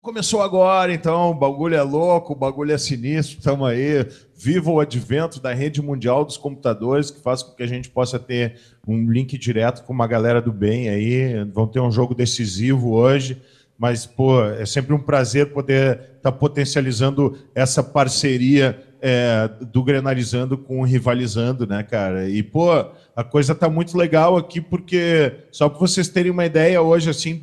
Começou agora, então, o bagulho é louco, o bagulho é sinistro, estamos aí. Viva o advento da rede mundial dos computadores, que faz com que a gente possa ter um link direto com uma galera do bem aí. Vão ter um jogo decisivo hoje, mas, pô, é sempre um prazer poder estar potencializando essa parceria do Grenalizando com o Rivalizando, né, cara? E, pô, a coisa tá muito legal aqui porque, só para vocês terem uma ideia hoje, assim,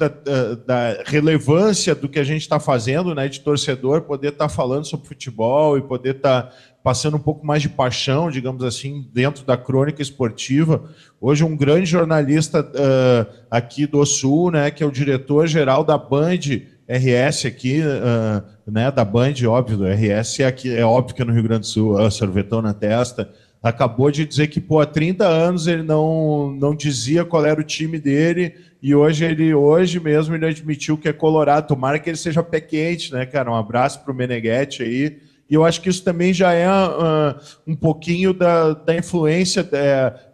da relevância do que a gente está fazendo, né, de torcedor, poder estar falando sobre futebol e poder estar passando um pouco mais de paixão, digamos assim, dentro da crônica esportiva. Hoje um grande jornalista aqui do Sul, né, que é o diretor-geral da Band RS aqui, né, da Band, óbvio, do RS, aqui, é óbvio que é no Rio Grande do Sul, sorvetão na testa, acabou de dizer que, pô, há 30 anos ele não dizia qual era o time dele, e hoje mesmo ele admitiu que é colorado. Tomara que ele seja pé quente, né, cara? Um abraço pro Meneghetti aí. E eu acho que isso também já é um pouquinho da influência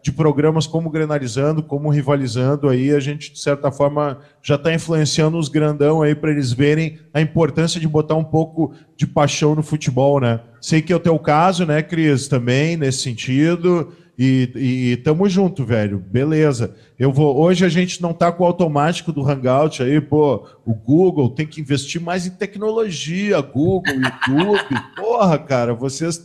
de programas como Grenalizando, como Rivalizando. Aí a gente, de certa forma, já está influenciando os grandão aí para eles verem a importância de botar um pouco de paixão no futebol, né? Sei que é o teu caso, né, Cris, também, nesse sentido. E tamo junto, velho. Beleza. Hoje a gente não tá com o automático do Hangout aí, pô. O Google tem que investir mais em tecnologia, Google, YouTube. Porra, cara, vocês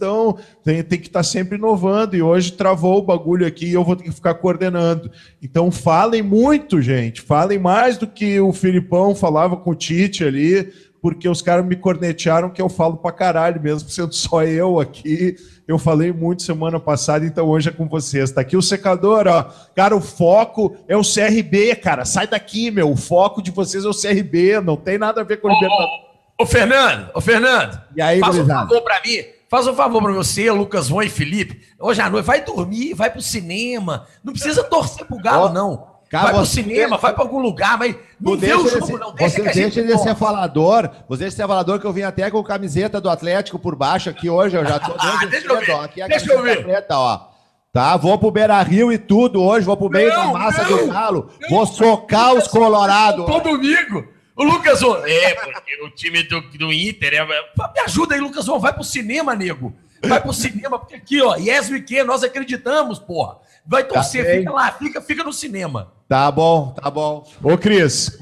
tem que estar sempre inovando. E hoje travou o bagulho aqui e eu vou ter que ficar coordenando. Então falem muito, gente. Falem mais do que o Filipão falava com o Tite ali, porque os caras me cornetearam que eu falo pra caralho mesmo, sendo só eu aqui. Eu falei muito semana passada, então hoje é com vocês. Tá aqui o secador, ó. Cara, o foco é o CRB, cara. Sai daqui, meu. O foco de vocês é o CRB, não tem nada a ver com o Libertadores. Ô, Fernando. E aí, faz um favor pra mim. Faz um favor pra você, Lucas Von e Felipe. Hoje à noite, vai dormir, vai pro cinema. Não precisa torcer pro Galo, não. Cara, vai pro cinema, vai pra algum lugar, vai. Não vê o jogo, não. Você deixa de ser falador. Você deixa de ser falador, que eu vim até com camiseta do Atlético por baixo aqui hoje. Eu já tô dando deixa eu ver. Ó, aqui é a camiseta preta, ó. Tá, vou pro Beira-Rio e tudo hoje. Vou pro meio da massa do Galo. Vou socar os colorados. Todo domingo. O Lucas Von. Porque o time do Inter. Me ajuda aí, Lucas Von. Vai pro cinema, nego. Vai pro cinema, porque aqui, ó. Yes, we can. Nós acreditamos, porra. Vai torcer, tá, fica lá, fica no cinema. Tá bom, tá bom. Ô, Cris,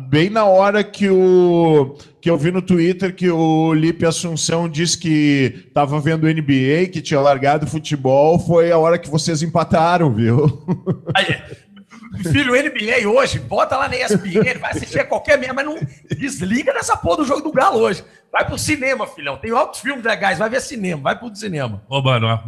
bem na hora que eu vi no Twitter que o Lipe Assunção disse que tava vendo NBA, que tinha largado futebol, foi a hora que vocês empataram, viu? Aí, filho, NBA hoje, bota lá na ESPN, vai assistir a qualquer merda, mas não desliga dessa porra do jogo do Galo hoje. Vai pro cinema, filhão. Tem outros filmes legais, vai ver cinema, vai pro cinema. Ô, mano,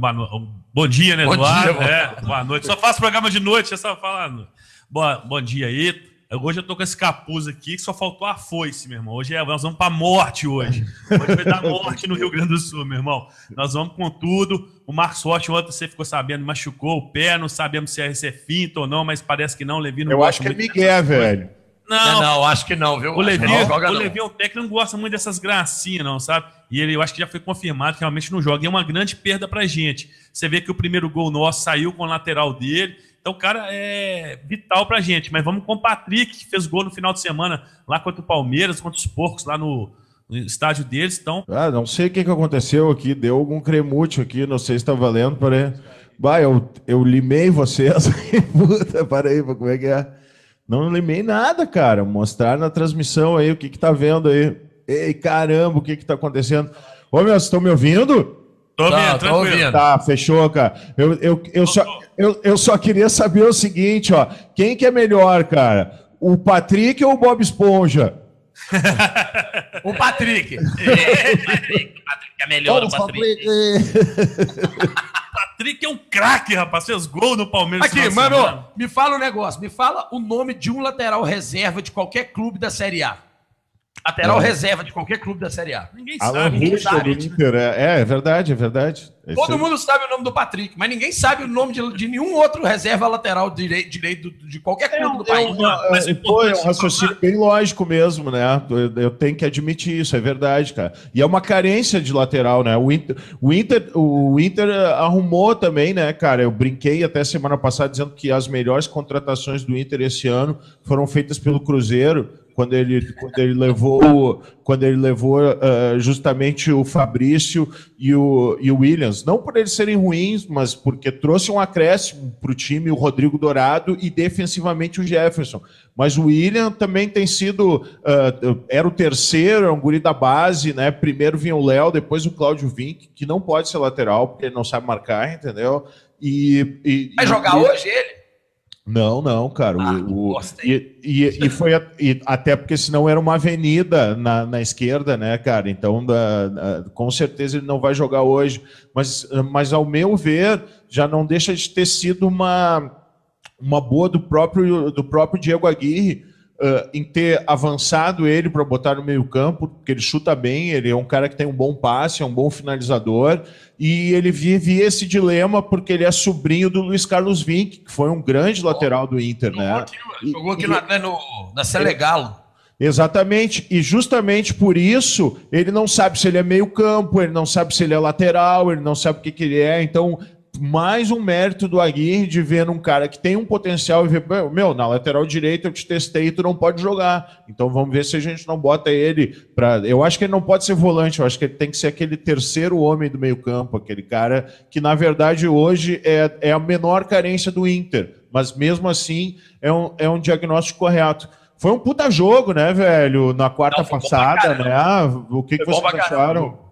bom dia, né, Eduardo? Boa noite. Só faço programa de noite, é só falando. Bom dia aí. Hoje eu tô com esse capuz aqui que só faltou a foice, meu irmão. Nós vamos pra morte hoje. Hoje vai dar morte no Rio Grande do Sul, meu irmão. Nós vamos com tudo. O Marcos Forte, ontem você ficou sabendo, machucou o pé, não sabemos se é finta ou não, mas parece que não. O Levi não eu acho que é Miguel, velho. Não, acho que não, viu? O Levi é um técnico que não gosta muito dessas gracinhas, não, sabe? E eu acho que já foi confirmado que realmente não joga. E é uma grande perda pra gente. Você vê que o primeiro gol nosso saiu com o lateral dele. Então, o cara é vital pra gente. Mas vamos com o Patrick, que fez gol no final de semana lá contra o Palmeiras, contra os Porcos, lá no estádio deles. Então... não sei o que aconteceu aqui. Deu algum cremútil aqui, não sei se tá valendo. Peraí. Eu limei vocês. Puta, peraí, como é que é? Não limei nada, cara. Mostrar na transmissão aí o que tá vendo aí. Ei, caramba, o que tá acontecendo? Ô, meu, vocês estão me ouvindo? Tô ouvindo. Tá, fechou, cara. Eu só queria saber o seguinte, ó. Quem que é melhor, cara? O Patrick ou o Bob Esponja? O Patrick. O Patrick é melhor, o Patrick. Patrick é um craque, rapaz. Fez gol no Palmeiras. Aqui, mano, me fala um negócio. Me fala o nome de um lateral reserva de qualquer clube da Série A. Lateral reserva de qualquer clube da Série A. Ninguém sabe. Ninguém sabe. Inter, é verdade, é verdade. Todo mundo sabe o nome do Patrick, mas ninguém sabe o nome de nenhum outro reserva lateral direito de qualquer clube do país. É um raciocínio bem lógico mesmo, né? Eu tenho que admitir isso, é verdade, cara. E é uma carência de lateral, né? O Inter arrumou também, né, cara? Eu brinquei até semana passada dizendo que as melhores contratações do Inter esse ano foram feitas pelo Cruzeiro, quando ele levou justamente o Fabrício e o Williams, não por eles serem ruins, mas porque trouxe um acréscimo para o time, o Rodrigo Dourado, e defensivamente o Jefferson. Mas o William também tem sido, era o terceiro, é um guri da base, né? Primeiro vinha o Léo, depois o Cláudio Vinck, que não pode ser lateral, porque ele não sabe marcar, entendeu? Vai jogar hoje ele? Não, cara. Até porque senão era uma avenida na esquerda, né, cara? Então, com certeza ele não vai jogar hoje. Mas ao meu ver, já não deixa de ter sido uma boa do próprio Diego Aguirre, em ter avançado ele para botar no meio campo, porque ele chuta bem, ele é um cara que tem um bom passe, é um bom finalizador, e ele vive esse dilema porque ele é sobrinho do Luiz Carlos Vinck, que foi um grande lateral do Inter, né? Jogou aqui na Selegalo. Exatamente, e justamente por isso ele não sabe se ele é meio campo, ele não sabe se ele é lateral, ele não sabe o que ele é, então mais um mérito do Aguirre de ver um cara que tem um potencial e ver, na lateral direita eu te testei e tu não pode jogar, então vamos ver se a gente não bota ele para... Eu acho que ele não pode ser volante, eu acho que ele tem que ser aquele terceiro homem do meio campo, aquele cara que na verdade hoje é a menor carência do Inter, mas mesmo assim é um diagnóstico correto. Foi um puta jogo, né, velho, na quarta passada, né? O que vocês acharam?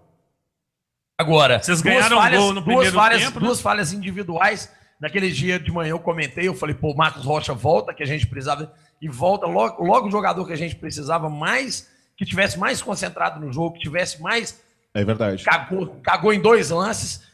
Agora, vocês ganharam um gol no primeiro tempo, duas falhas individuais. Naquele dia de manhã eu comentei, eu falei, pô, Marcos Rocha volta, que a gente precisava, e volta logo o jogador que a gente precisava mais, que tivesse mais concentrado no jogo, que tivesse mais... É verdade. Cagou em 2 lances,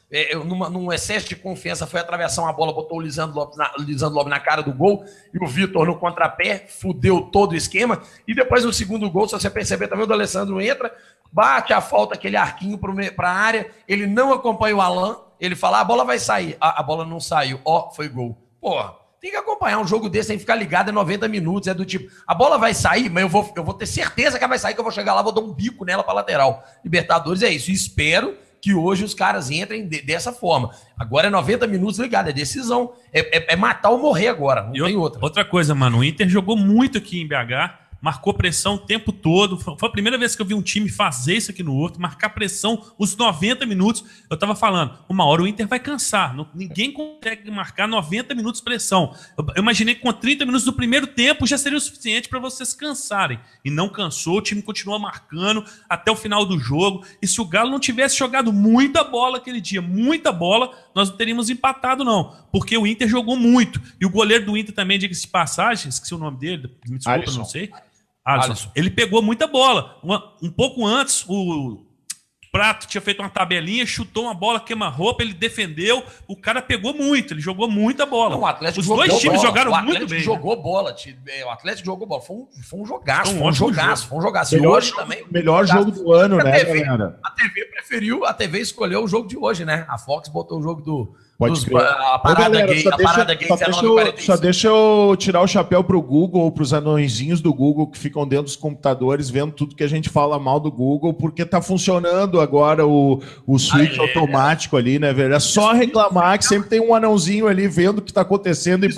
num excesso de confiança, foi atravessar uma bola, botou o Lisandro Lopes na cara do gol, e o Vitor no contrapé, fudeu todo o esquema, e depois no segundo gol, se você perceber também, o do Alessandro entra, bate a falta, aquele arquinho para a área, ele não acompanha o Alan, ele fala, a bola vai sair, a bola não saiu, foi gol. Porra, tem que acompanhar um jogo desse, tem que ficar ligado, é 90 minutos, é do tipo, a bola vai sair, mas eu vou ter certeza que ela vai sair, que eu vou chegar lá, vou dar um bico nela para lateral. Libertadores é isso, e espero que hoje os caras entrem dessa forma. Agora é 90 minutos ligado, é decisão, é matar ou morrer agora, não tem outra. Outra coisa, mano, o Inter jogou muito aqui em BH, marcou pressão o tempo todo. Foi a primeira vez que eu vi um time fazer isso aqui no Horto, marcar pressão os 90 minutos. Eu tava falando, uma hora o Inter vai cansar. Ninguém consegue marcar 90 minutos de pressão. Eu imaginei que com 30 minutos do primeiro tempo já seria o suficiente para vocês cansarem. E não cansou, o time continuou marcando até o final do jogo. E se o Galo não tivesse jogado muita bola aquele dia, muita bola, nós não teríamos empatado, não. Porque o Inter jogou muito. E o goleiro do Inter também, diga-se de passagem, esqueci o nome dele, me desculpa, Alisson. Não sei. Alisson. Ele pegou muita bola. Um pouco antes, o Prato tinha feito uma tabelinha, chutou uma bola, queima-roupa, ele defendeu. O cara pegou muito, ele jogou muita bola. Não, o Atlético Os dois times bola. jogaram muito bem. Jogou bola, o Atlético jogou bola. Foi um jogaço, foi um jogaço. Melhor jogo do ano, né, galera? A TV escolheu o jogo de hoje, né? A Fox botou o jogo do... A parada gay, só deixa eu tirar o chapéu pro Google, pros anõezinhos do Google que ficam dentro dos computadores vendo tudo que a gente fala mal do Google, porque tá funcionando agora o switch automático ali, né, velho? É só reclamar que sempre tem um anãozinho ali vendo o que tá acontecendo e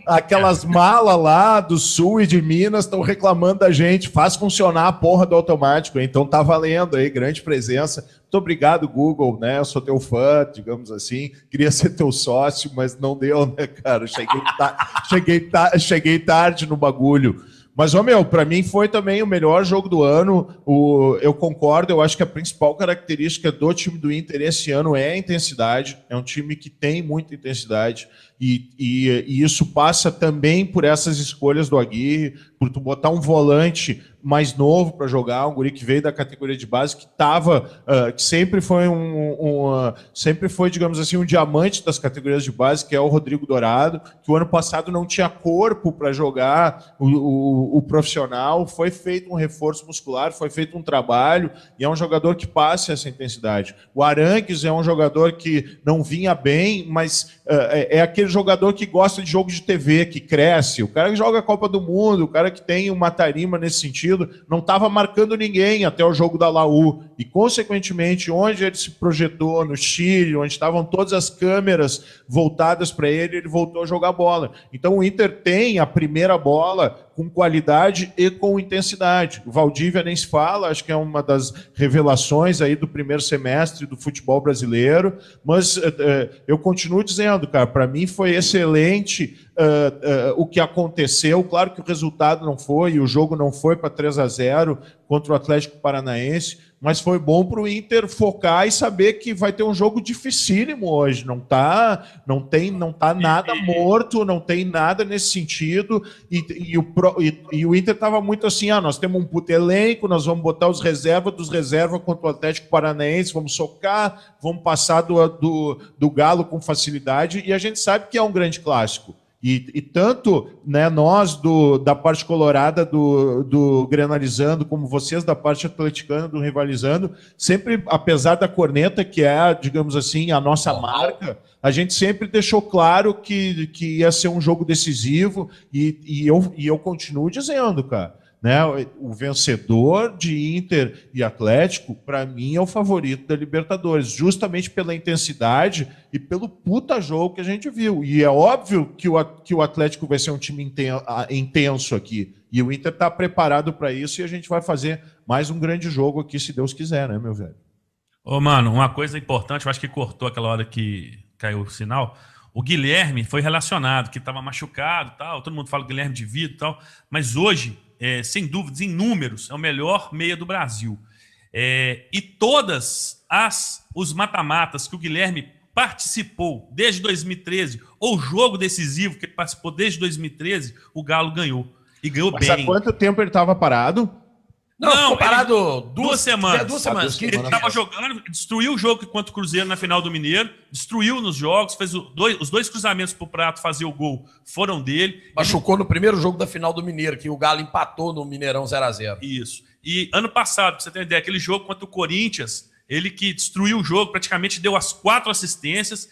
aquelas malas lá do Sul e de Minas estão reclamando da gente, faz funcionar a porra do automático, então tá valendo aí, grande presença. Muito obrigado, Google, né? Eu sou teu fã, digamos assim. Queria ser teu sócio, mas não deu, né, cara? Cheguei tarde no bagulho. Mas, para mim foi também o melhor jogo do ano. Eu concordo, eu acho que a principal característica do time do Inter esse ano é a intensidade. É um time que tem muita intensidade. E isso passa também por essas escolhas do Aguirre, por tu botar um volante mais novo para jogar, um guri que veio da categoria de base, que sempre foi sempre foi, digamos assim, um diamante das categorias de base, que é o Rodrigo Dourado, que o ano passado não tinha corpo para jogar o profissional, foi feito um reforço muscular, foi feito um trabalho, e é um jogador que passa essa intensidade. O Arangues é um jogador que não vinha bem, mas é aquele jogador que gosta de jogo de TV, que cresce, o cara que joga a Copa do Mundo, o cara que tem uma tarima nesse sentido, não estava marcando ninguém até o jogo da Laú. e, consequentemente, onde ele se projetou, no Chile, onde estavam todas as câmeras voltadas para ele voltou a jogar bola. Então o Inter tem a primeira bola com qualidade e com intensidade. O Valdívia nem se fala, acho que é uma das revelações aí do primeiro semestre do futebol brasileiro, mas eu continuo dizendo, cara, para mim foi excelente o que aconteceu. Claro que o resultado não foi, o jogo não foi para 3-0 contra o Atlético Paranaense, mas foi bom para o Inter focar e saber que vai ter um jogo dificílimo hoje. Não tá nada morto, não tem nada nesse sentido. E o Inter estava muito assim, nós temos um puto elenco, nós vamos botar os reservas dos reservas contra o Atlético Paranaense, vamos socar, vamos passar do Galo com facilidade, e a gente sabe que é um grande clássico. E tanto, né, nós da parte colorada do Grenalizando, como vocês da parte atleticana do Rivalizando, sempre, apesar da corneta, que é, digamos assim, a nossa marca, a gente sempre deixou claro que ia ser um jogo decisivo, e eu continuo dizendo, cara, né, o vencedor de Inter e Atlético, para mim, é o favorito da Libertadores, justamente pela intensidade e pelo puta jogo que a gente viu. E é óbvio que o Atlético vai ser um time intenso aqui, e o Inter está preparado para isso, e a gente vai fazer mais um grande jogo aqui, se Deus quiser, né, meu velho? Ô, mano, uma coisa importante, eu acho que cortou aquela hora que caiu o sinal. O Guilherme foi relacionado, que estava machucado, tal. Todo mundo fala Guilherme de Vido e tal, mas hoje, sem dúvidas, em números, é o melhor meia do Brasil. E todas os mata-matas que o Guilherme participou desde 2013, ou jogo decisivo que ele participou desde 2013, o Galo ganhou. E ganhou bem. Mas há quanto tempo ele estava parado? Não, ficou parado duas semanas. Duas semanas. Ele estava jogando, destruiu o jogo contra o Cruzeiro na final do Mineiro, destruiu nos jogos, fez os dois cruzamentos pro Prato fazer o gol foram dele. Machucou no primeiro jogo da final do Mineiro, que o Galo empatou no Mineirão 0-0. Isso. E ano passado, pra você ter uma ideia, aquele jogo contra o Corinthians, ele que destruiu o jogo, praticamente deu as 4 assistências.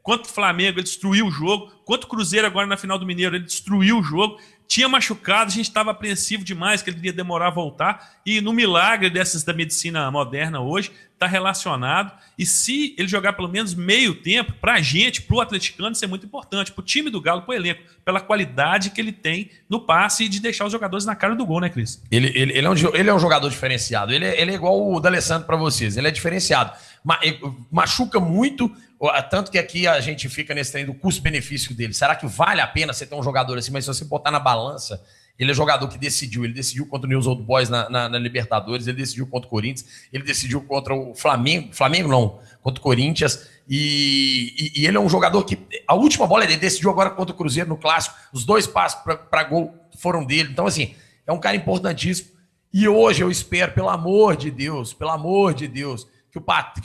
Contra o Flamengo, ele destruiu o jogo. Contra o Cruzeiro, agora na final do Mineiro, ele destruiu o jogo. Tinha machucado, a gente estava apreensivo demais que ele ia demorar a voltar, e no milagre dessas da medicina moderna hoje, está relacionado, e se ele jogar pelo menos meio tempo, para a gente, para o atleticano, isso é muito importante, para o time do Galo, para o elenco, pela qualidade que ele tem no passe e de deixar os jogadores na cara do gol, né, Cris? Ele é um jogador diferenciado, ele é igual o D'Alessandro para vocês, ele é diferenciado, machuca muito, tanto que aqui a gente fica nesse trem do custo-benefício dele. Será que vale a pena você ter um jogador assim? Mas se você botar na balança, ele é jogador que decidiu. Ele decidiu contra o News Old Boys na Libertadores, ele decidiu contra o Corinthians, ele decidiu contra o Flamengo. Flamengo não, contra o Corinthians. E ele é um jogador que a última bola ele decidiu agora contra o Cruzeiro no Clássico. Os 2 passos para gol foram dele. Então, assim, é um cara importantíssimo. E hoje eu espero, pelo amor de Deus, que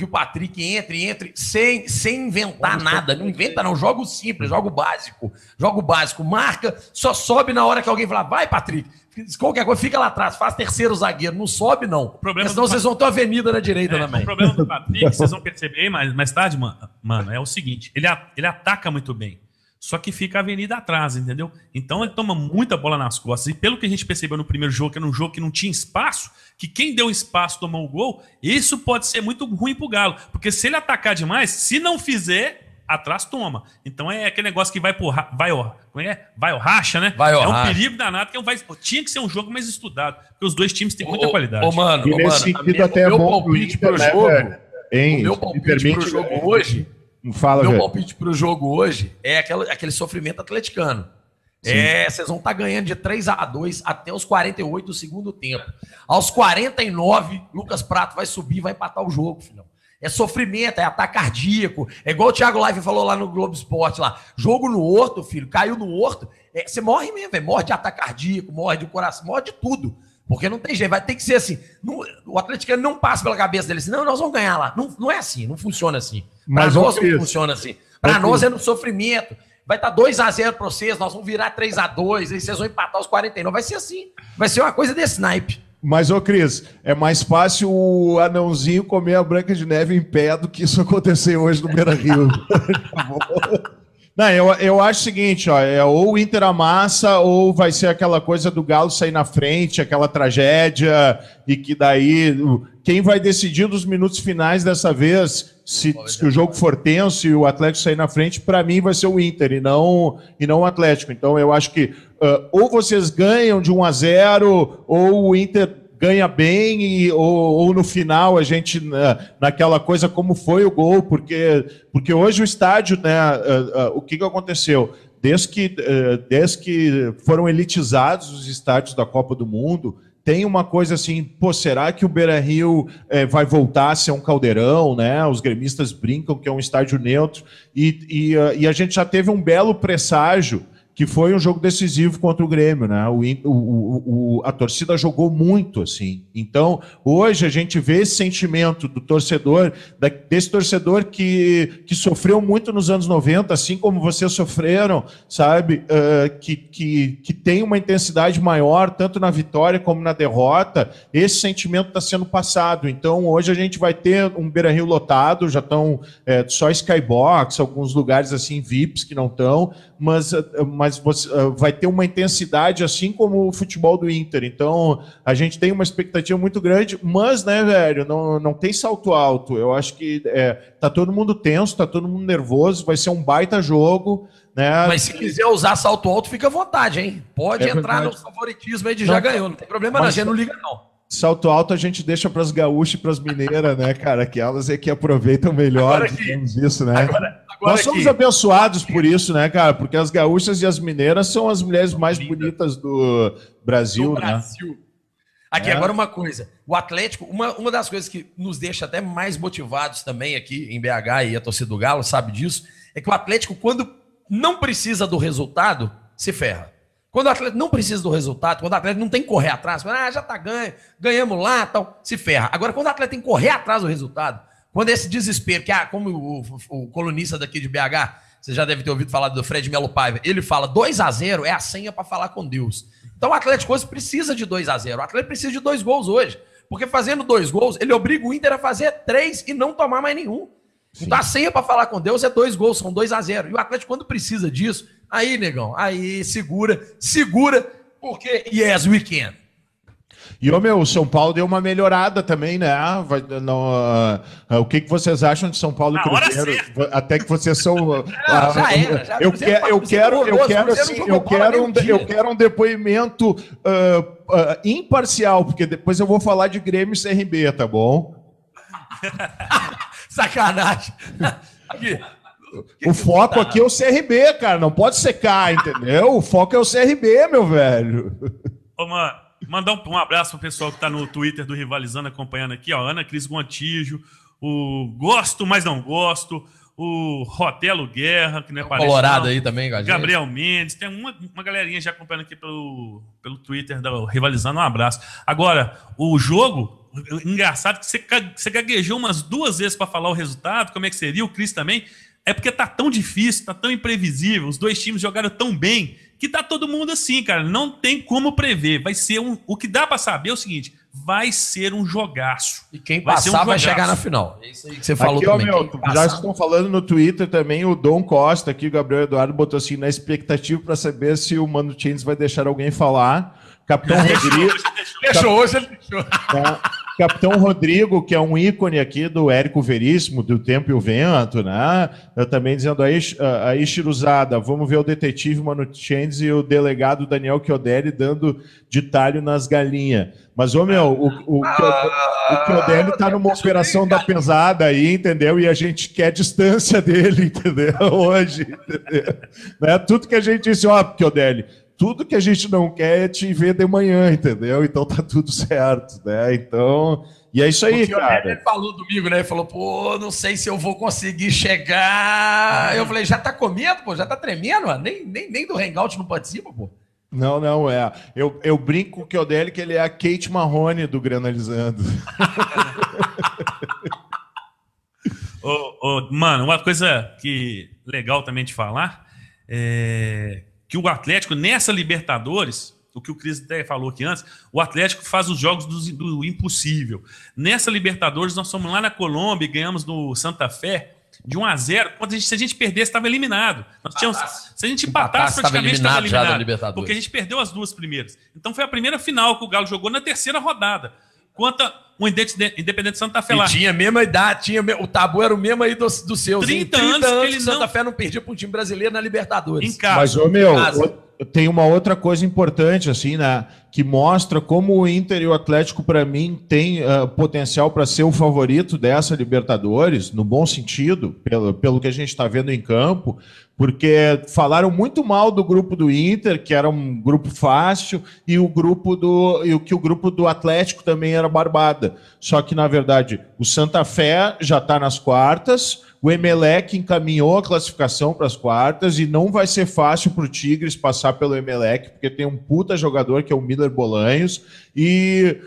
o Patrick entre sem inventar nada. Não inventa, não. Joga o simples, joga o básico. Joga o básico. Marca, só sobe na hora que alguém falar, vai, Patrick. Qualquer coisa, fica lá atrás, faz terceiro zagueiro. Não sobe, não. Senão vocês vão ter uma avenida na direita também. O problema do Patrick, vocês vão perceber mais tarde, mano, é o seguinte: ele ataca muito bem. Só que fica a avenida atrás, entendeu? Então ele toma muita bola nas costas. E pelo que a gente percebeu no primeiro jogo, que era um jogo que não tinha espaço, que quem deu espaço tomou o gol, isso pode ser muito ruim pro Galo. Porque se ele atacar demais, se não fizer, atrás toma. Então é aquele negócio que vai ao racha, né? É um perigo danado, tinha que ser um jogo mais estudado. Porque os dois times têm muita qualidade. E nesse sentido até é bom pro Inter, né, velho? O meu palpite pro jogo hoje... Meu palpite pro jogo hoje é aquele sofrimento atleticano. Vocês vão estar ganhando de 3-2 até os 48 do segundo tempo. Aos 49, Lucas Prato vai subir e vai empatar o jogo, filhão. É sofrimento, é ataque cardíaco. É igual o Thiago Live falou lá no Globo Esporte lá. Jogo no horto, filho. Caiu no horto. Você morre mesmo, velho. Morre de ataque cardíaco, morre de coração, morre de tudo. Porque não tem jeito, vai ter que ser assim. O atleticano não passa pela cabeça dele assim, não, nós vamos ganhar lá. Não é assim, não funciona assim. Para nós não funciona assim. Para nós é no sofrimento. Vai estar 2-0 para vocês, nós vamos virar 3-2, aí vocês vão empatar os 49. Vai ser assim. Vai ser uma coisa desse naipe. Mas, ô Cris, é mais fácil o anãozinho comer a Branca de Neve em pé do que isso acontecer hoje no Beira-Rio. Não, eu acho o seguinte, ó, ou o Inter amassa, ou vai ser aquela coisa do Galo sair na frente, aquela tragédia, e que daí quem vai decidir nos minutos finais dessa vez, se o jogo for tenso e o Atlético sair na frente, para mim vai ser o Inter e não o Atlético. Então eu acho que ou vocês ganham de 1-0, ou o Inter ganha bem, ou no final a gente, naquela coisa como foi o gol, porque hoje o estádio, né, o que aconteceu? Desde que foram elitizados os estádios da Copa do Mundo, tem uma coisa assim, pô, será que o Beira-Rio vai voltar a ser um caldeirão, né? Os gremistas brincam que é um estádio neutro, e a gente já teve um belo presságio, que foi um jogo decisivo contra o Grêmio, né? A torcida jogou muito, assim. Então, hoje a gente vê esse sentimento do torcedor, desse torcedor que sofreu muito nos anos 90, assim como vocês sofreram, sabe? Que tem uma intensidade maior, tanto na vitória como na derrota. Esse sentimento está sendo passado. Então, hoje a gente vai ter um Beira-Rio lotado, já estão só Skybox, alguns lugares assim, VIPs que não estão, mas você, vai ter uma intensidade assim como o futebol do Inter. Então, a gente tem uma expectativa muito grande, mas, né, velho, não tem salto alto. Eu acho que tá todo mundo tenso, tá todo mundo nervoso, vai ser um baita jogo, né? Mas se quiser usar salto alto, fica à vontade, hein? Pode entrar no favoritismo aí de já ganhou, não tem problema não, a gente não liga não. Salto alto a gente deixa para as gaúchas e para as mineiras, né, cara? Que elas é que aproveitam melhor, digamos isso, né? Nós somos abençoados por isso, né, cara? Porque as gaúchas e as mineiras são as mulheres mais bonitas do Brasil, né? Aqui, agora uma coisa. O Atlético, uma das coisas que nos deixa até mais motivados também aqui em BH, e a torcida do Galo sabe disso, é que o Atlético, quando não precisa do resultado, se ferra. Quando o Atlético não precisa do resultado, quando o Atlético não tem que correr atrás, já tá ganhamos lá, tal, se ferra. Agora, quando o Atlético tem que correr atrás do resultado, quando esse desespero, que como o colunista daqui de BH, você já deve ter ouvido falar do Fred Melo Paiva, ele fala 2-0 é a senha para falar com Deus. Então o Atlético hoje precisa de 2-0, o Atlético precisa de 2 gols hoje, porque fazendo 2 gols, ele obriga o Inter a fazer 3 e não tomar mais nenhum. Sim. Então a senha para falar com Deus é 2 gols, são 2-0. E o Atlético, quando precisa disso, aí, negão, aí segura, porque yes, we can. E, o São Paulo deu uma melhorada também, né? O que vocês acham de São Paulo e Cruzeiro? Até que vocês são... já era. Eu quero um depoimento imparcial, porque depois eu vou falar de Grêmio e CRB, tá bom? Sacanagem. O foco aqui é o CRB, cara. Não pode secar, entendeu? O foco é o CRB, meu velho. Ô, mano, mandar um abraço pro pessoal que tá no Twitter do Rivalizando acompanhando aqui, ó. Ana Cris Gontijo, o Gosto, mas não gosto, o Rotelo Guerra, que não é Colorado aí também, Gabriel Mendes, tem uma galerinha já acompanhando aqui pelo Twitter do Rivalizando, um abraço. Agora, o jogo, engraçado que você gaguejou umas 2 vezes para falar o resultado, como é que seria, o Cris também, é porque tá tão difícil, tá tão imprevisível, os 2 times jogaram tão bem, que tá todo mundo assim, cara, não tem como prever, vai ser o que dá para saber é o seguinte, vai ser um jogaço. E quem passar vai chegar na final. É isso aí que você falou aqui, também. Já estão falando no Twitter também, o Dom Costa aqui, o Gabriel Eduardo botou assim, na expectativa para saber se o Mano Tins vai deixar alguém falar. Capitão Rodrigo. Hoje ele deixou. Capitão Rodrigo, que é um ícone aqui do Érico Veríssimo, do Tempo e o Vento, né? Eu também dizendo aí, Chiruzada, vamos ver o detetive Mano Tins e o delegado Daniel Chiodelli dando de talho nas galinhas. Mas, o Chiodelli tá numa operação da pesada aí, entendeu? E a gente quer distância dele, entendeu? Hoje, entendeu? Né? Tudo que a gente disse, Chiodelli, tudo que a gente não quer é te ver de manhã, entendeu? Então tá tudo certo, né? Então, e é isso aí, cara. Ele falou domingo, né? Ele falou, pô, não sei se eu vou conseguir chegar. Eu falei, já tá com medo, pô? Já tá tremendo? Ó? Nem do Hangout não participa, pô? Não, eu brinco com o Chiodelli que ele é a Kate Marrone do Granalizando. Mano, uma coisa que legal também de falar é que o Atlético, nessa Libertadores, o que o Cris até falou aqui antes, o Atlético faz os jogos do impossível. Nessa Libertadores, nós fomos lá na Colômbia e ganhamos no Santa Fé de 1-0, se a gente perdesse, estava eliminado. Se a gente empatasse, praticamente estava eliminado. Porque a gente perdeu as 2 primeiras. Então foi a primeira final que o Galo jogou na 3ª rodada. Contra o Independente Santa Fé lá. E tinha a mesma idade, o tabu era o mesmo aí dos seus. 30 anos que ele Santa Fé não perdia para um time brasileiro na Libertadores. Em casa. Mas, tem uma outra coisa importante, assim, né? Que mostra como o Inter e o Atlético, para mim, tem potencial para ser o favorito dessa Libertadores, no bom sentido, pelo que a gente está vendo em campo, porque falaram muito mal do grupo do Inter, que era um grupo fácil, e o grupo do Atlético também era barbada. Só que, na verdade, o Santa Fé já está nas quartas, o Emelec encaminhou a classificação para as quartas e não vai ser fácil para o Tigres passar pelo Emelec, porque tem um puta jogador que é o Miller Bolanhos e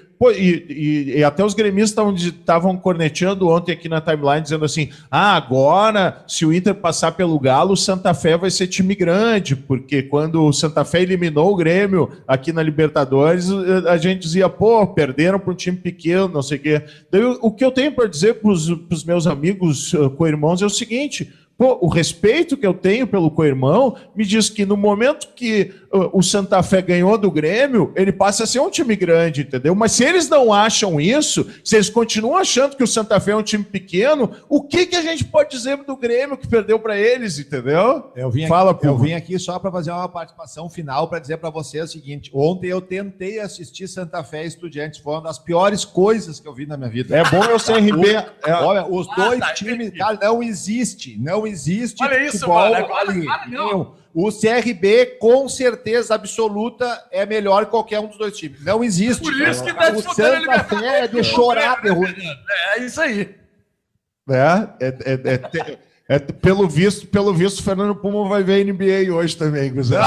até os gremistas estavam corneteando ontem aqui na timeline, dizendo assim, agora, se o Inter passar pelo Galo, o Santa Fé vai ser time grande, porque quando o Santa Fé eliminou o Grêmio aqui na Libertadores, a gente dizia, perderam para um time pequeno, não sei o quê. Daí, o que eu tenho para dizer para os meus amigos co-irmãos é o seguinte, o respeito que eu tenho pelo co-irmão me diz que no momento que o Santa Fé ganhou do Grêmio, ele passa a ser um time grande, entendeu? Mas se eles não acham isso, se eles continuam achando que o Santa Fé é um time pequeno, o que a gente pode dizer do Grêmio que perdeu para eles, entendeu? Eu vim aqui só para fazer uma participação final para dizer para vocês o seguinte, ontem eu tentei assistir Santa Fé e Estudiantes, foi uma das piores coisas que eu vi na minha vida. É bom eu ser RB. Olha, os dois times, cara, não existe. Olha isso, futebol mano. Não. O CRB, com certeza absoluta, é melhor que qualquer um dos dois times. Não existe. Por isso que tá disputando a Santa Fé é de chorar, É isso aí. Pelo visto, o Fernando Puma vai ver a NBA hoje também, Guzmán.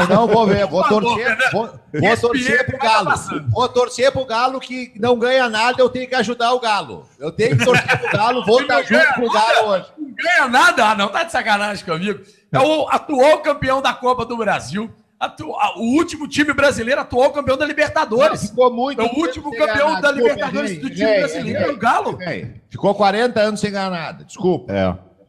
Não vou ver. Vou torcer pro Galo. Vou torcer pro Galo que não ganha nada, eu tenho que ajudar o Galo. Eu tenho que torcer pro Galo, vou estar junto com o Galo hoje. Não ganha nada? Não, tá de sacanagem comigo. É o atual campeão da Copa do Brasil. O último time brasileiro, atual campeão da Libertadores. Ficou muito. É o último campeão da Libertadores do time brasileiro, é o Galo. Ficou 40 anos sem ganhar nada. Desculpa.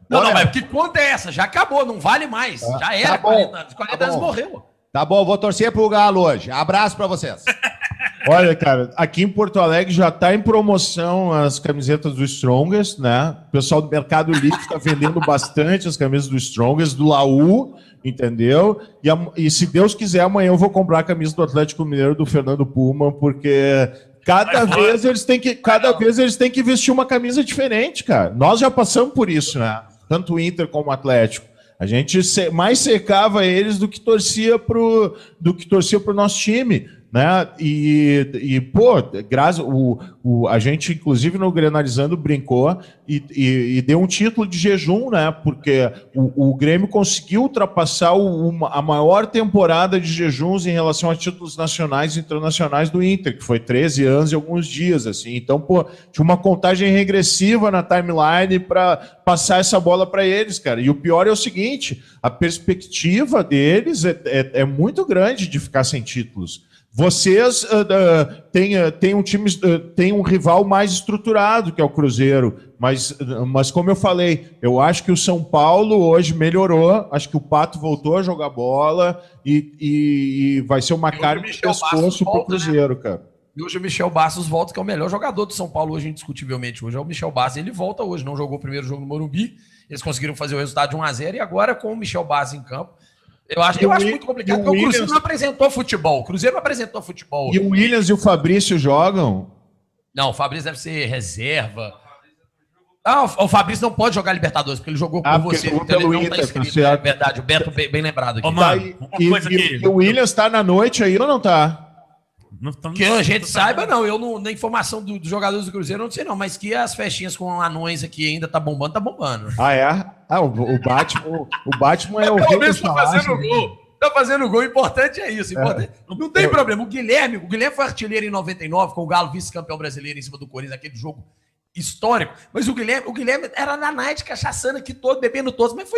Não, mas que conta é essa? Já acabou, não vale mais. Já era, 40 anos. 40 anos morreu. Tá bom, vou torcer pro Galo hoje. Abraço pra vocês. Olha, cara, aqui em Porto Alegre já tá em promoção as camisetas do Strongest, né? O pessoal do Mercado Livre tá vendendo bastante as camisas do Strongest, do Laú, entendeu? E se Deus quiser, amanhã eu vou comprar a camisa do Atlético Mineiro do Fernando Puma, porque cada vez eles têm que vestir uma camisa diferente, cara. Nós já passamos por isso, né? Tanto o Inter como o Atlético. A gente mais secava eles do que torcia pro nosso time, né? A gente, inclusive, no Grenalizando, brincou e deu um título de jejum, né? Porque o Grêmio conseguiu ultrapassar a maior temporada de jejuns em relação a títulos nacionais e internacionais do Inter, que foi 13 anos e alguns dias, assim. Então, tinha uma contagem regressiva na timeline para passar essa bola para eles, cara. E o pior é o seguinte, a perspectiva deles é muito grande de ficar sem títulos. Vocês têm um rival mais estruturado, que é o Cruzeiro, mas como eu falei, eu acho que o São Paulo hoje melhorou, acho que o Pato voltou a jogar bola e vai ser uma carga de pescoço pro Cruzeiro, né, cara. E hoje o Michel Bastos volta, que é o melhor jogador do São Paulo hoje, indiscutivelmente. Hoje é o Michel Bastos, ele volta hoje, não jogou o primeiro jogo no Morumbi, eles conseguiram fazer o resultado de 1-0 e agora com o Michel Bastos em campo, eu acho muito complicado, porque o Cruzeiro não apresentou futebol. E o Williams e o Fabrício jogam? Não, o Fabrício deve ser reserva. O Fabrício não pode jogar Libertadores, porque ele jogou com você. Então ele não está inscrito, é verdade. O Beto bem lembrado aqui. E o Williams está na noite aí ou não está? Que a gente saiba, não. Eu não, na informação dos jogadores do Cruzeiro, eu não sei não, mas que as festinhas com anões aqui ainda tá bombando. Ah, é? O Batman é o rei do churrasco. Tá fazendo gol, o importante é isso. Não tem problema. O Guilherme foi artilheiro em 99, com o Galo vice-campeão brasileiro em cima do Corinthians, aquele jogo histórico. Mas o Guilherme era na night, cachaçando aqui todo, bebendo todos, mas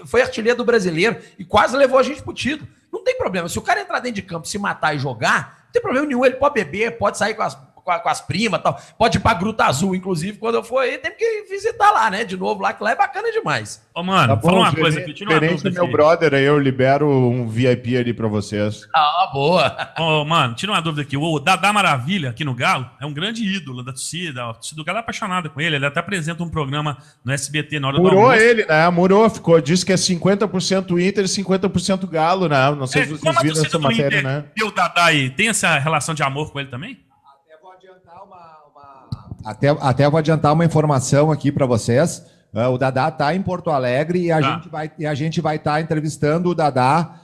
foi artilheiro do brasileiro e quase levou a gente pro título. Não tem problema. Se o cara entrar dentro de campo, se matar e jogar, não tem problema nenhum, ele pode beber, pode sair com as primas e tal. Pode ir pra Gruta Azul, inclusive, quando eu for aí, tem que visitar lá, né? De novo lá, que lá é bacana demais. Ô, mano, Tá fala bom, uma coisa aqui. Tira uma diferente dúvida do meu aqui. brother aí, eu libero um VIP ali pra vocês. Ah, boa. Ô, mano, tira uma dúvida aqui. O Dadá Maravilha, aqui no Galo, é um grande ídolo da torcida. A torcida do Galo é apaixonada com ele. Ele até apresenta um programa no SBT na hora do Murou almoço. ele, né? Murou, ficou. Disse que é 50% Inter e 50% Galo, né? Não sei se vocês Como a viram torcida essa do matéria, Inter né? e o Dadá aí, tem essa relação de amor com ele também? Até vou adiantar uma informação aqui para vocês. O Dadá está em Porto Alegre e a gente vai estar entrevistando o Dadá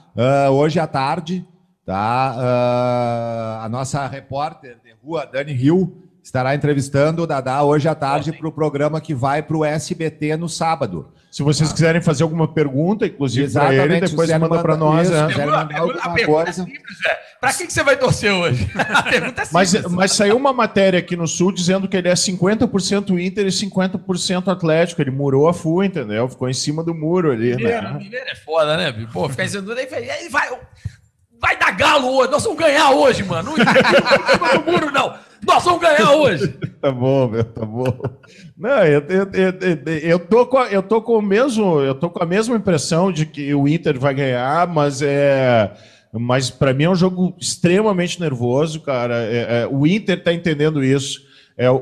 hoje à tarde. Tá? A nossa repórter de rua, Dani Hill, estará entrevistando o Dadá hoje à tarde para o programa que vai para o SBT no sábado. Se vocês quiserem fazer alguma pergunta, inclusive para ele, Exatamente, depois se manda para nós. isso, né? quiser mandar A alguma pergunta coisa. é simples, velho. Pra que você vai torcer hoje? A pergunta é simples. Mas saiu uma matéria aqui no Sul dizendo que ele é 50% Inter e 50% Atlético. Ele murou a full, entendeu? Ficou em cima do muro ali, né? Mineiro é foda, né, bicho? Pô, ficar em cima do... Aí vai dar Galo hoje. Nós vamos ganhar hoje, mano. Não em cima do muro, não. Nós vamos ganhar hoje. Tá bom, meu, tá bom. Não, eu tô com a mesma impressão de que o Inter vai ganhar, mas para mim é um jogo extremamente nervoso, cara. O Inter tá entendendo isso.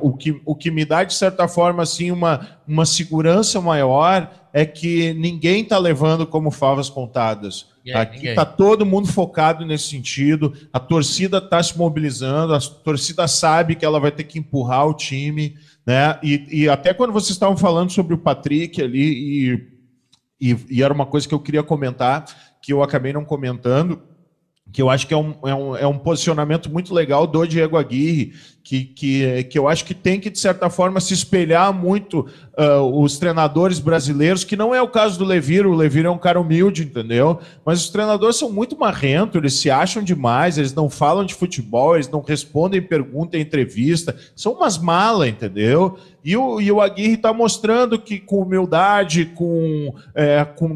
O que me dá, de certa forma, assim, uma segurança maior é que ninguém tá levando como favas contadas. Aqui tá todo mundo focado nesse sentido, a torcida tá se mobilizando, a torcida sabe que ela vai ter que empurrar o time, né? E até quando vocês estavam falando sobre o Patrick ali, e era uma coisa que eu queria comentar, que eu acabei não comentando, que eu acho que é um posicionamento muito legal do Diego Aguirre, que eu acho que tem que, de certa forma, se espelhar muito os treinadores brasileiros, que não é o caso do Levir. O Levir é um cara humilde, entendeu? Mas os treinadores são muito marrentos, eles se acham demais, eles não falam de futebol, eles não respondem pergunta em entrevista, são umas malas, entendeu? E o Aguirre está mostrando que com humildade, com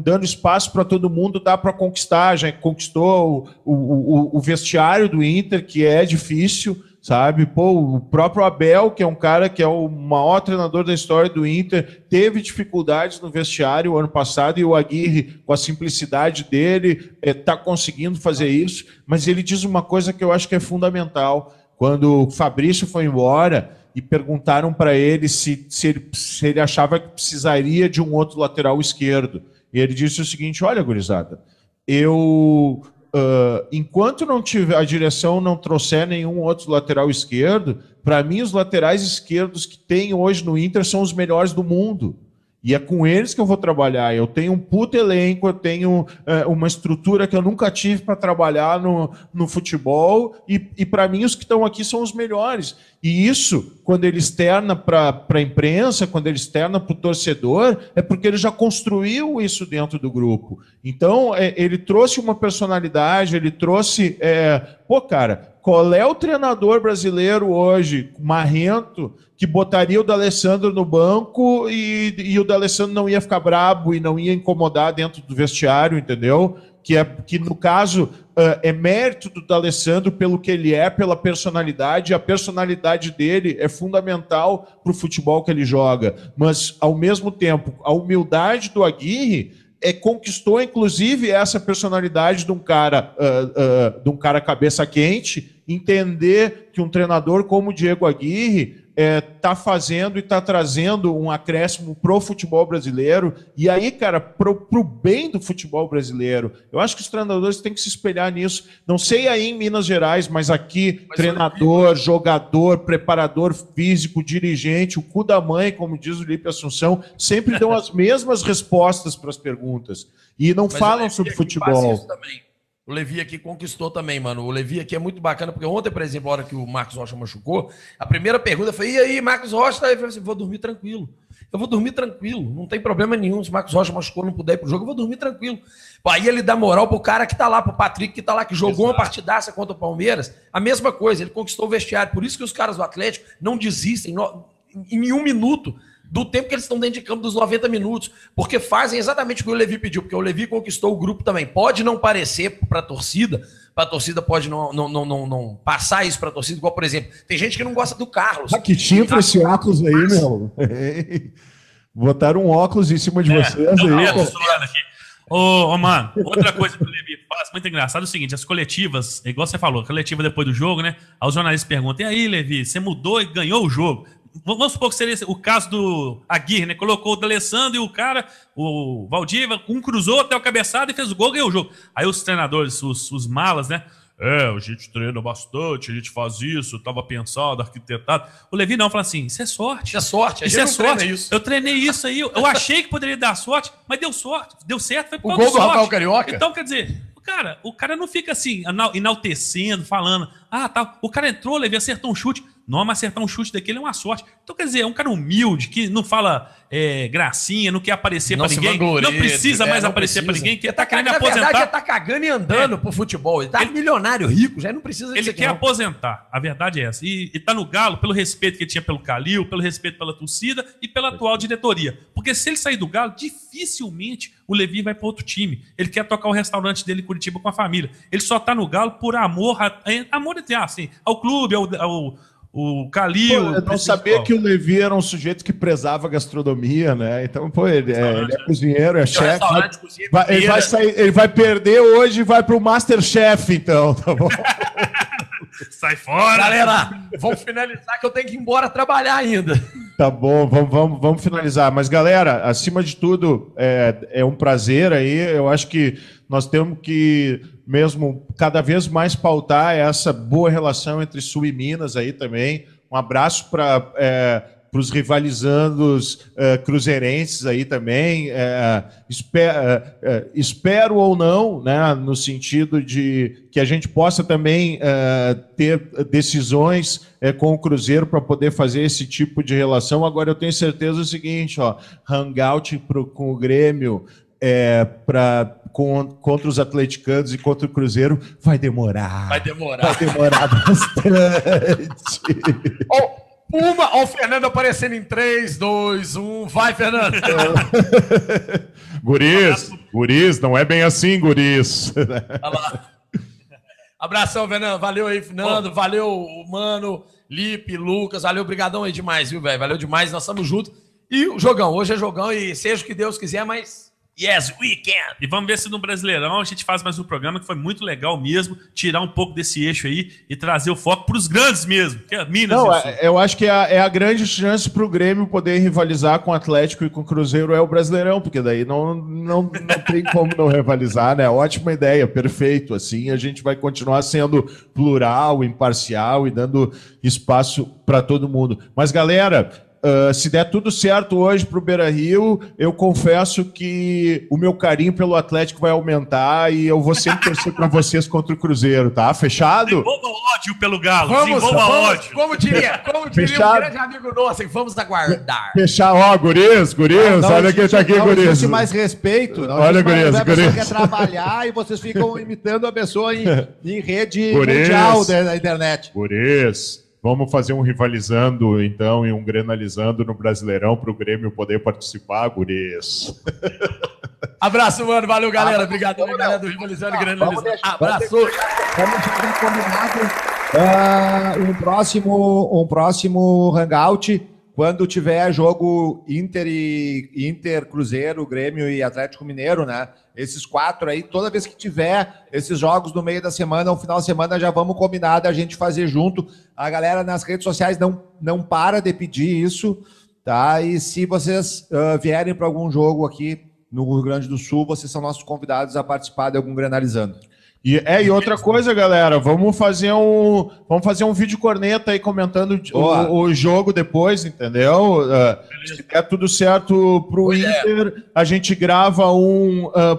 dando espaço para todo mundo, dá para conquistar. Já conquistou o vestiário do Inter, que é difícil, sabe? Pô, o próprio Abel, que é um cara que é o maior treinador da história do Inter, teve dificuldades no vestiário o ano passado, e o Aguirre, com a simplicidade dele, está conseguindo fazer isso. Mas ele diz uma coisa que eu acho que é fundamental. Quando o Fabrício foi embora e perguntaram para ele se ele achava que precisaria de um outro lateral esquerdo, e ele disse o seguinte: olha, gurizada, enquanto não tiver, a direção não trouxer nenhum outro lateral esquerdo, para mim os laterais esquerdos que tem hoje no Inter são os melhores do mundo. E é com eles que eu vou trabalhar. Eu tenho um puto elenco, eu tenho uma estrutura que eu nunca tive para trabalhar no futebol, e para mim os que estão aqui são os melhores. E isso, quando ele externa para a imprensa, quando ele externa para o torcedor, é porque ele já construiu isso dentro do grupo. Então, ele trouxe uma personalidade, ele trouxe... cara, qual é o treinador brasileiro hoje, marrento, que botaria o D'Alessandro no banco e o D'Alessandro não ia ficar brabo e não ia incomodar dentro do vestiário, entendeu? Que no caso é mérito do D'Alessandro pelo que ele é, pela personalidade, e a personalidade dele é fundamental para o futebol que ele joga. Mas, ao mesmo tempo, a humildade do Aguirre conquistou, inclusive, essa personalidade de um cara cabeça quente, entender que um treinador como o Diego Aguirre está fazendo e está trazendo um acréscimo pro futebol brasileiro. E aí, cara, pro bem do futebol brasileiro, eu acho que os treinadores têm que se espelhar nisso. Não sei aí em Minas Gerais, mas aqui, treinador, jogador, preparador físico, dirigente, o cu da mãe, como diz o Lipe Assunção, sempre dão as mesmas respostas para as perguntas. E não falam sobre futebol. O Levi aqui conquistou também, mano. O Levi aqui é muito bacana, porque ontem, por exemplo, a hora que o Marcos Rocha machucou, a primeira pergunta foi: e aí, Marcos Rocha? Ele falou assim: vou dormir tranquilo. Eu vou dormir tranquilo, não tem problema nenhum. Se o Marcos Rocha machucou, não puder ir pro jogo, eu vou dormir tranquilo. Pô, aí ele dá moral pro cara que tá lá, pro Patrick, que tá lá, que jogou uma partidaça contra o Palmeiras. A mesma coisa, ele conquistou o vestiário. Por isso que os caras do Atlético não desistem em nenhum minuto do tempo que eles estão dentro de campo, dos 90 minutos, porque fazem exatamente o que o Levi pediu, porque o Levi conquistou o grupo também. Pode não parecer para a torcida, a torcida pode não passar isso para a torcida, igual, por exemplo, tem gente que não gosta do Carlos. Que chifre esse óculos aí, meu. Botaram um óculos em cima de vocês aí. Mano, outra coisa que o Levi faz, muito engraçado, é o seguinte, as coletivas, igual você falou, coletiva depois do jogo, né? Aí os jornalistas perguntam, e aí, Levi, você mudou e ganhou o jogo? Vamos supor que seria o caso do Aguirre, né? Colocou o D'Alessandro e o cara, o Valdívia, cruzou até o cabeçado e fez o gol, ganhou o jogo. Aí os treinadores, os malas, né? A gente treina bastante, a gente faz isso, tava pensado, arquitetado. O Levi não, fala assim, isso é sorte. Isso é sorte, isso é sorte. Isso. Eu treinei isso aí, eu achei que poderia dar sorte, mas deu sorte, deu certo, foi por causa do sorte. O gol do Rafael Carioca? Então, quer dizer, o cara não fica assim, enaltecendo, falando, tá, o cara entrou, Levi, acertou um chute. Não, mas acertar um chute daquele é uma sorte. Então, quer dizer, é um cara humilde, que não fala gracinha, não quer aparecer pra ninguém. Não precisa mais aparecer pra ninguém, que tá querendo aposentar. Na verdade, ele tá cagando e andando pro futebol. Ele tá milionário, rico, já não precisa disso. Ele quer aposentar, a verdade é essa. E tá no Galo pelo respeito que ele tinha pelo Calil, pelo respeito pela torcida e pela atual diretoria. Porque se ele sair do Galo, dificilmente o Levi vai para outro time. Ele quer tocar o restaurante dele em Curitiba com a família. Ele só tá no Galo por amor assim, ao clube, o Calil. Eu não sabia que o Levi era um sujeito que prezava a gastronomia, né? Então, ele é cozinheiro, é chefe. Ele vai perder hoje e vai pro Masterchef, então, tá bom? Sai fora! Galera, vamos finalizar que eu tenho que ir embora trabalhar ainda. Tá bom, vamos finalizar. Mas, galera, acima de tudo, é um prazer aí. Eu acho que nós temos que mesmo cada vez mais pautar essa boa relação entre Sul e Minas aí também. Um abraço para os rivalizandos cruzeirenses aí também. Espero ou não, né, no sentido de que a gente possa também ter decisões com o Cruzeiro para poder fazer esse tipo de relação. Agora eu tenho certeza do seguinte, hangout com o Grêmio contra os atleticanos e contra o Cruzeiro vai demorar. Vai demorar bastante. Ó o Fernando aparecendo em 3, 2, 1. Vai, Fernando. Guris, não é bem assim, guris. Abração, Fernando. Valeu aí, Fernando. Valeu, Mano, Lipe, Lucas. Valeu, brigadão aí demais, viu, velho? Valeu demais, nós estamos juntos. E o jogão, hoje é jogão e seja o que Deus quiser, mas... Yes, we can! E vamos ver se no Brasileirão a gente faz mais um programa que foi muito legal mesmo, tirar um pouco desse eixo aí e trazer o foco para os grandes mesmo, que é Minas. Não, eu acho que é a grande chance para o Grêmio poder rivalizar com o Atlético e com o Cruzeiro é o Brasileirão, porque daí não tem como não rivalizar, né? Ótima ideia, perfeito. Assim a gente vai continuar sendo plural, imparcial e dando espaço para todo mundo. Mas, galera... se der tudo certo hoje para o Beira-Rio, eu confesso que o meu carinho pelo Atlético vai aumentar e eu vou sempre torcer para vocês contra o Cruzeiro, tá? Fechado? Desenvolva ódio pelo Galo, ódio. Como diria um grande amigo nosso, vamos aguardar. Fechar, guris, olha quem tá aqui, guris. Não existe mais respeito. Olha, guris. A pessoa quer trabalhar e vocês ficam imitando a pessoa em rede mundial da internet. Guris. Vamos fazer um rivalizando, então, e um grenalizando no Brasileirão para o Grêmio poder participar, guris. Abraço, mano. Valeu, galera. Obrigado, galera do Rivalizando e Grenalizando. Abraço. Vamos deixar combinado um próximo hangout quando tiver jogo Inter, Cruzeiro, Grêmio e Atlético Mineiro, né? Esses 4 aí, toda vez que tiver esses jogos no meio da semana, no final de semana, já vamos combinar da gente fazer junto. A galera nas redes sociais não para de pedir isso, tá? E se vocês vierem para algum jogo aqui no Rio Grande do Sul, vocês são nossos convidados a participar de algum Grenalizando. E outra coisa, galera, vamos fazer um vídeo corneta aí comentando o jogo depois, entendeu? Se der tudo certo pro Inter, a gente grava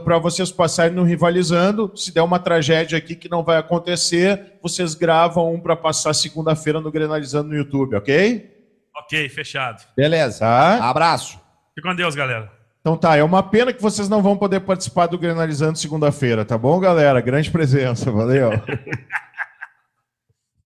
para vocês passarem no Rivalizando. Se der uma tragédia aqui que não vai acontecer, vocês gravam para passar segunda-feira no Grenalizando no YouTube, ok? Ok, fechado. Beleza. Tá? Abraço. Fique com Deus, galera. Então tá, é uma pena que vocês não vão poder participar do Grenalizando segunda-feira, tá bom, galera? Grande presença, valeu.